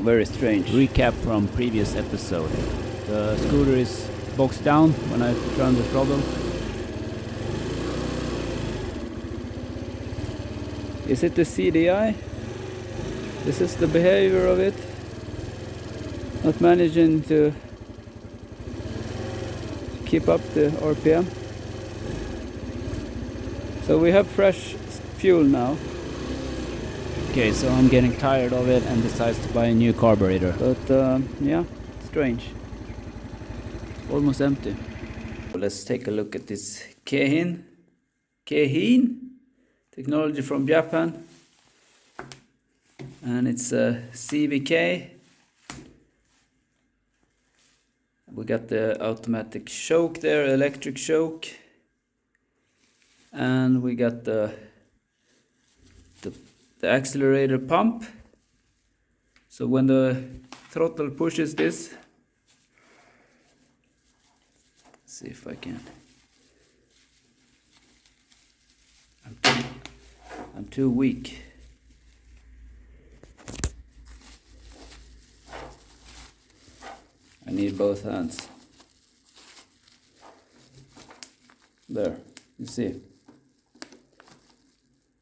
So very strange. Recap from previous episode. The scooter is boxed down when I turn the throttle. Is it the CDI? This is the behavior of it. Not managing to keep up the RPM. So we have fresh fuel now. Okay, so I'm getting tired of it and decides to buy a new carburetor. But yeah, strange. Almost empty. Let's take a look at this Keihin. Keihin? Technology from Japan. And it's a CVK. We got the automatic choke there, electric choke. And we got the accelerator pump. So when the throttle pushes this, see if I can. I'm too weak. I need both hands. There, you see.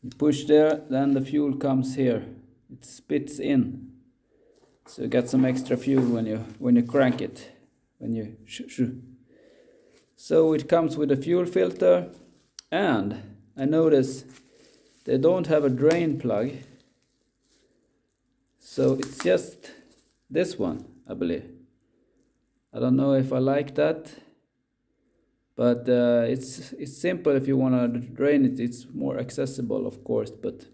You push there, then the fuel comes here. It spits in. So you get some extra fuel when you crank it. When you So it comes with a fuel filter, and I notice they don't have a drain plug. So it's just this one, I believe. I don't know if I like that, but it's simple if you want to drain it. It's more accessible, of course. But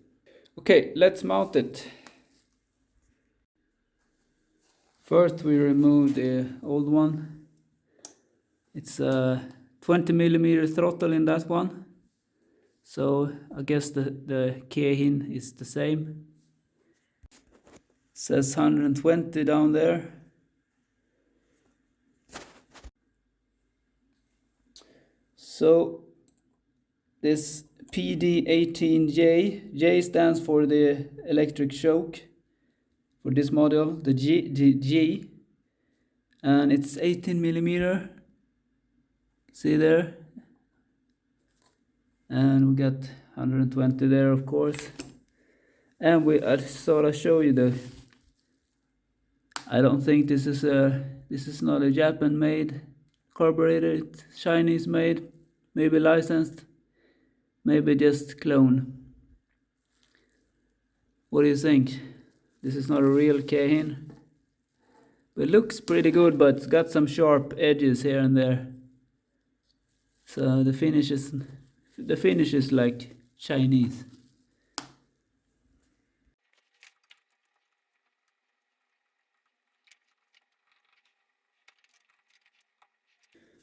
okay, let's mount it. First, we remove the old one. It's a 20mm throttle in that one. So I guess the Keihin is the same. Says 120 down there. So this PD18J, J stands for the electric choke for this model, the G, and it's 18mm. See there? And we got 120 there, of course. And I sort of show you I don't think this is not a Japan-made carburetor. It's Chinese-made, maybe licensed, maybe just clone. What do you think? This is not a real Keihin. It looks pretty good, but it's got some sharp edges here and there. So the finish is like Chinese.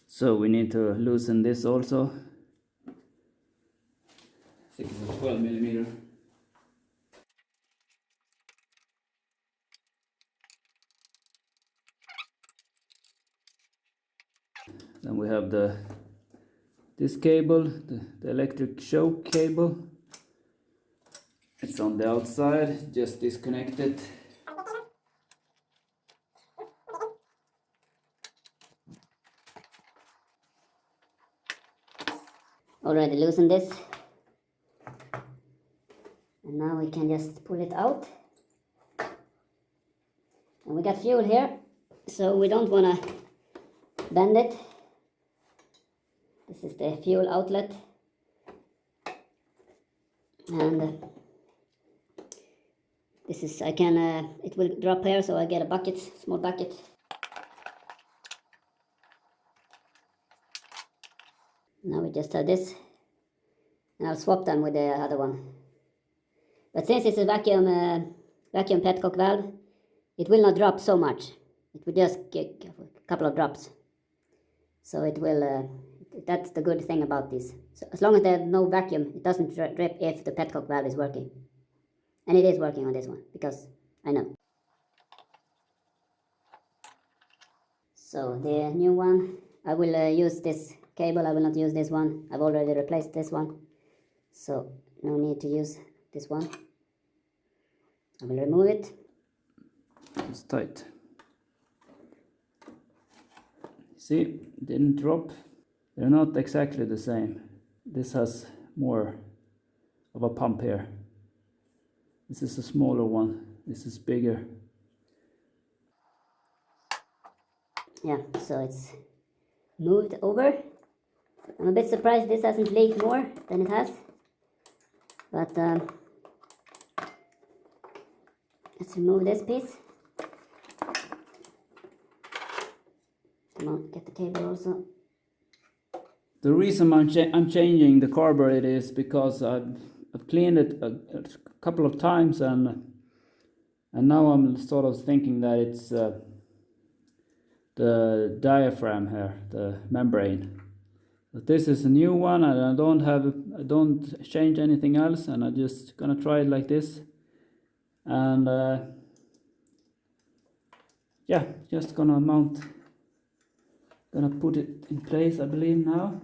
So we need to loosen this also. I think it's a 12mm. Then we have this cable, the electric choke cable. It's on the outside, just disconnect it. Already loosened this, and now we can just pull it out. And we got fuel here, so we don't want to bend it. This is the fuel outlet, and this is it will drop here, so I get a bucket, small bucket. Now we just have this, and I'll swap them with the other one. But since it's a vacuum petcock valve, it will not drop so much. It will just get a couple of drops. So it will, that's the good thing about this. So as long as there's no vacuum, it doesn't drip if the petcock valve is working. And it is working on this one, because I know. So the new one, I will use this cable. I will not use this one. I've already replaced this one, so no need to use this one. I will remove it. It's tight. See, it didn't drop. They're not exactly the same. This has more of a pump here. This is a smaller one. This is bigger. Yeah, so it's moved over. I'm a bit surprised this hasn't leaked more than it has. But let's remove this piece. Come on, get the cable also. The reason I'm changing the carburetor is because I've cleaned it a couple of times, and now I'm sort of thinking that it's the diaphragm here, the membrane. But this is a new one, and I don't change anything else, and I'm just gonna try it like this, and yeah, just gonna put it in place, I believe now.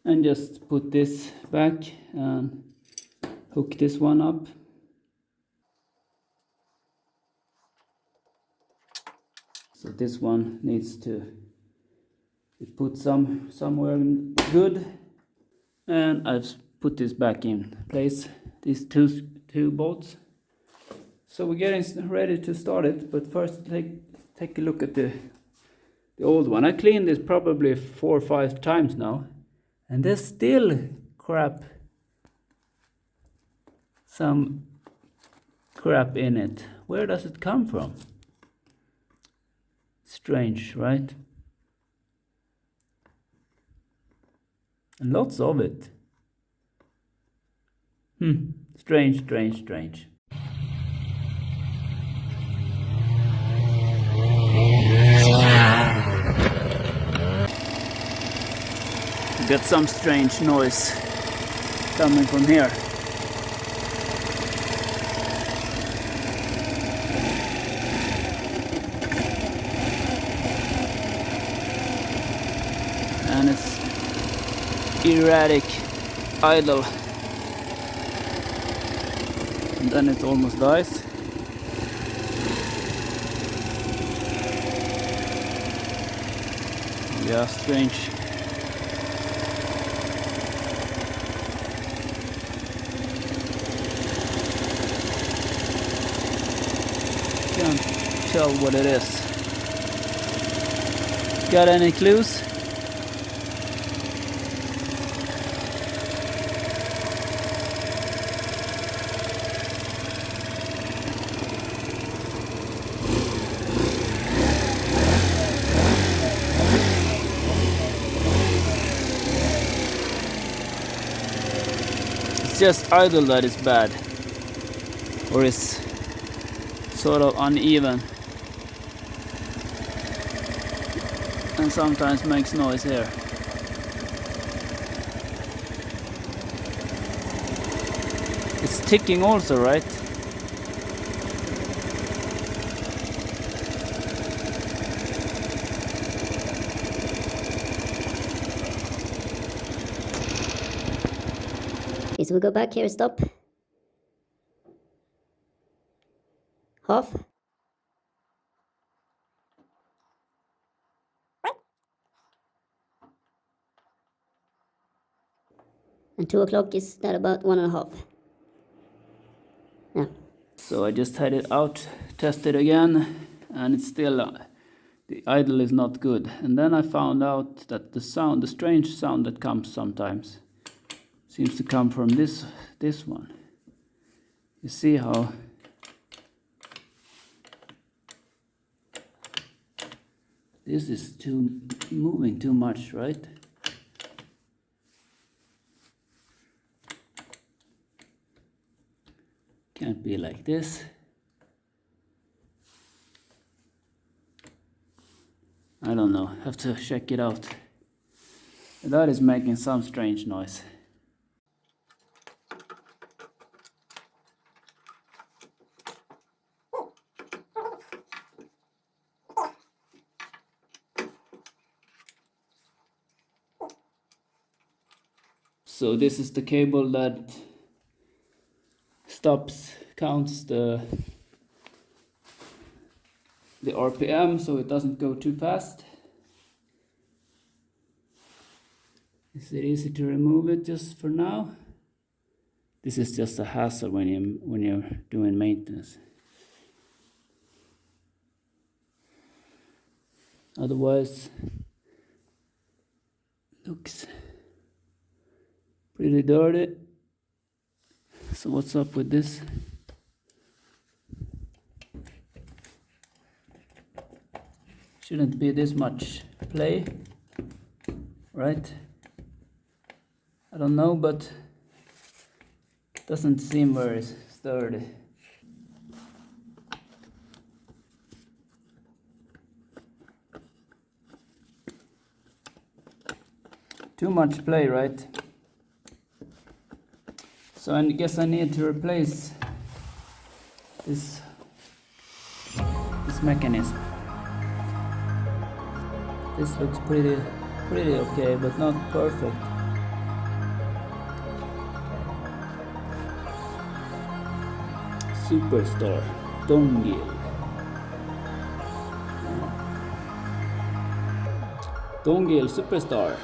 And just put this back and hook this one up. So this one needs to be put somewhere good, and I've put this back in place, these two bolts. So we're getting ready to start it, but first take a look at the old one. I cleaned this probably 4 or 5 times now, and there's still some crap in it. Where does it come from? Strange, right? And lots of it. Strange. Got some strange noise coming from here. And it's erratic idle, and then it almost dies. Yeah, strange. Can't tell what it is. Got any clues? It's just idle that is bad, or is sort of uneven, and sometimes makes noise here. It's ticking also, right? Okay, so we go back here, stop. Half. And 2 o'clock is that about 1.5. Yeah. So I just had it out, tested again, and it's still the idle is not good. And then I found out that the strange sound that comes sometimes, seems to come from this one. You see how this is moving too much, right? Can't be like this. I don't know, have to check it out. That is making some strange noise. So this is the cable that counts the RPM so it doesn't go too fast. Is it easy to remove it just for now? This is just a hassle when you're doing maintenance. Otherwise, looks pretty dirty. So what's up with this? Shouldn't be this much play, right? I don't know, but doesn't seem very sturdy. Too much play, right? So I guess I need to replace this mechanism. This looks pretty okay, but not perfect. Superstar dongle. Dongle Superstar.